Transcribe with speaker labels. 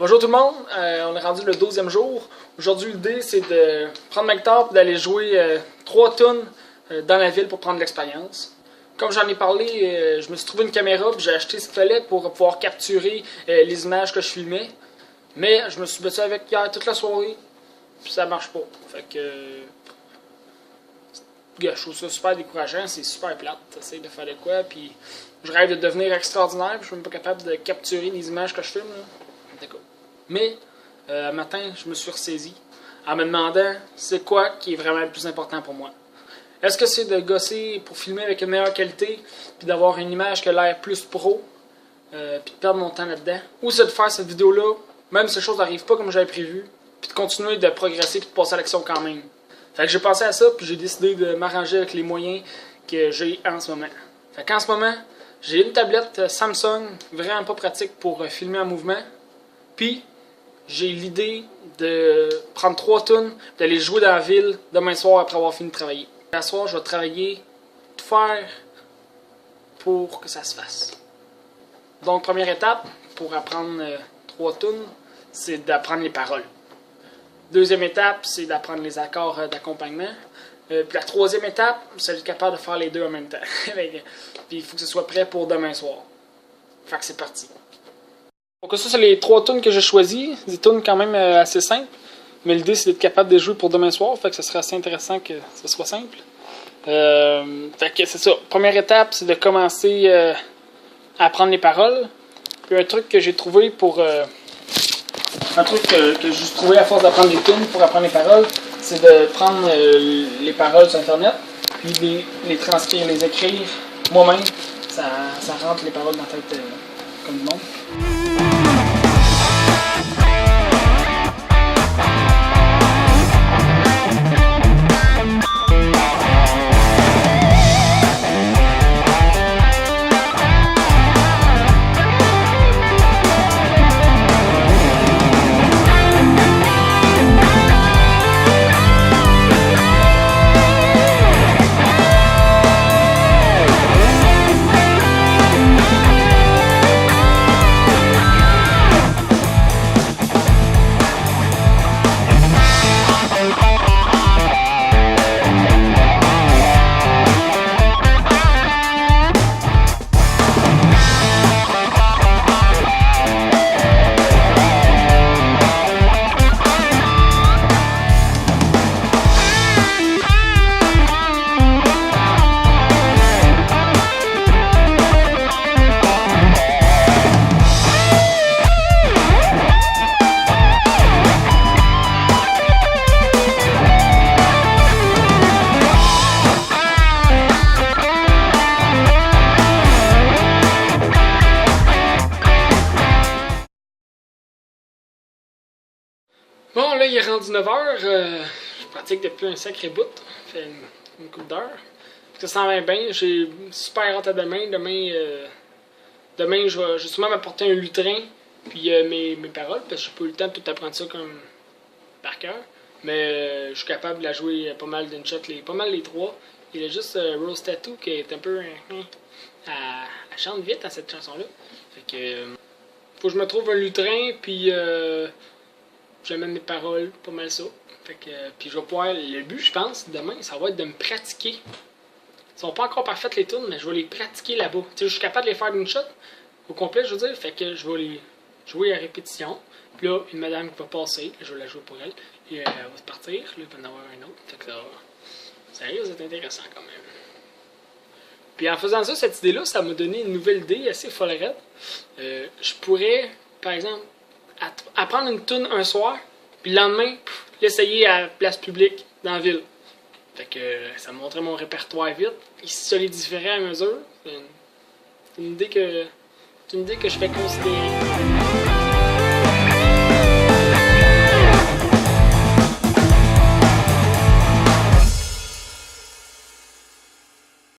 Speaker 1: Bonjour tout le monde, on est rendu le 12e jour. Aujourd'hui l'idée c'est de prendre ma guitare et d'aller jouer 3 tunes dans la ville pour prendre l'expérience. Comme j'en ai parlé, je me suis trouvé une caméra et j'ai acheté ce qu'il fallait pour pouvoir capturer les images que je filmais. Mais je me suis battu avec hier toute la soirée, puis ça marche pas. Fait que... je trouve ça super décourageant, c'est super plate. T'essayes de faire de quoi, puis je rêve de devenir extraordinaire, puis je suis même pas capable de capturer les images que je filme. D'accord. Mais, un matin, je me suis ressaisi en me demandant c'est quoi qui est vraiment le plus important pour moi. Est-ce que c'est de gosser pour filmer avec une meilleure qualité, puis d'avoir une image qui a l'air plus pro, puis de perdre mon temps là-dedans? Ou c'est de faire cette vidéo-là, même si les choses n'arrivent pas comme j'avais prévu, puis de continuer de progresser puis de passer à l'action quand même? Fait que j'ai pensé à ça, puis j'ai décidé de m'arranger avec les moyens que j'ai en ce moment. Fait qu'en ce moment, j'ai une tablette Samsung, vraiment pas pratique pour filmer en mouvement. Puis, j'ai l'idée de prendre 3 tunes, d'aller jouer dans la ville demain soir après avoir fini de travailler. Ce soir, je vais travailler, tout faire pour que ça se fasse. Donc, première étape pour apprendre 3 tunes, c'est d'apprendre les paroles. Deuxième étape, c'est d'apprendre les accords d'accompagnement. Puis la troisième étape, c'est d'être capable de faire les deux en même temps. Puis il faut que ce soit prêt pour demain soir. Fait que c'est parti. Donc ça, c'est les 3 tunes que j'ai choisies. Des tunes quand même assez simples. Mais l'idée, c'est d'être capable de les jouer pour demain soir. Fait que ce serait assez intéressant que ce soit simple. Fait que c'est ça. Première étape, c'est de commencer à apprendre les paroles. Puis un truc que j'ai trouvé pour... un truc que j'ai trouvé à force d'apprendre des tunes pour apprendre les paroles, c'est de prendre les paroles sur Internet, puis les transcrire, les écrire moi-même. Ça rentre les paroles dans la tête comme du monde. Bon, là, il est rendu 9h. Je pratique depuis un sacré bout. Ça fait une couple d'heures. Ça s'en va bien. J'ai super hâte à demain. Demain, je vais sûrement m'apporter un lutrin. Puis mes paroles. Parce que j'ai pas eu le temps de tout apprendre ça comme par cœur. Mais je suis capable de la jouer pas mal d'une shot. Pas mal les 3. Il y a juste Rose Tattoo qui est un peu... elle chante vite à cette chanson-là. Fait que... faut que je me trouve un lutrin. Puis... j'amène mes paroles, pas mal ça. Fait que, puis je vais pouvoir, le but je pense, demain, ça va être de me pratiquer. Ils sont pas encore parfaites les tunes, mais je vais les pratiquer là-bas. Tu sais, je suis capable de les faire d'une shot, au complet je veux dire, fait que je vais les jouer à répétition. Puis là, une madame qui va passer, je vais la jouer pour elle, et elle va se partir, là, il va en avoir un autre. Fait que ça risque d'être intéressant quand même. Puis en faisant ça, cette idée-là, ça m'a donné une nouvelle idée assez follerette. Je pourrais, par exemple, apprendre une tune un soir, puis le lendemain, l'essayer à la place publique dans la ville. Fait que ça me montrait mon répertoire vite. Il se solidifierait à mesure. C'est une idée que je fais considérer.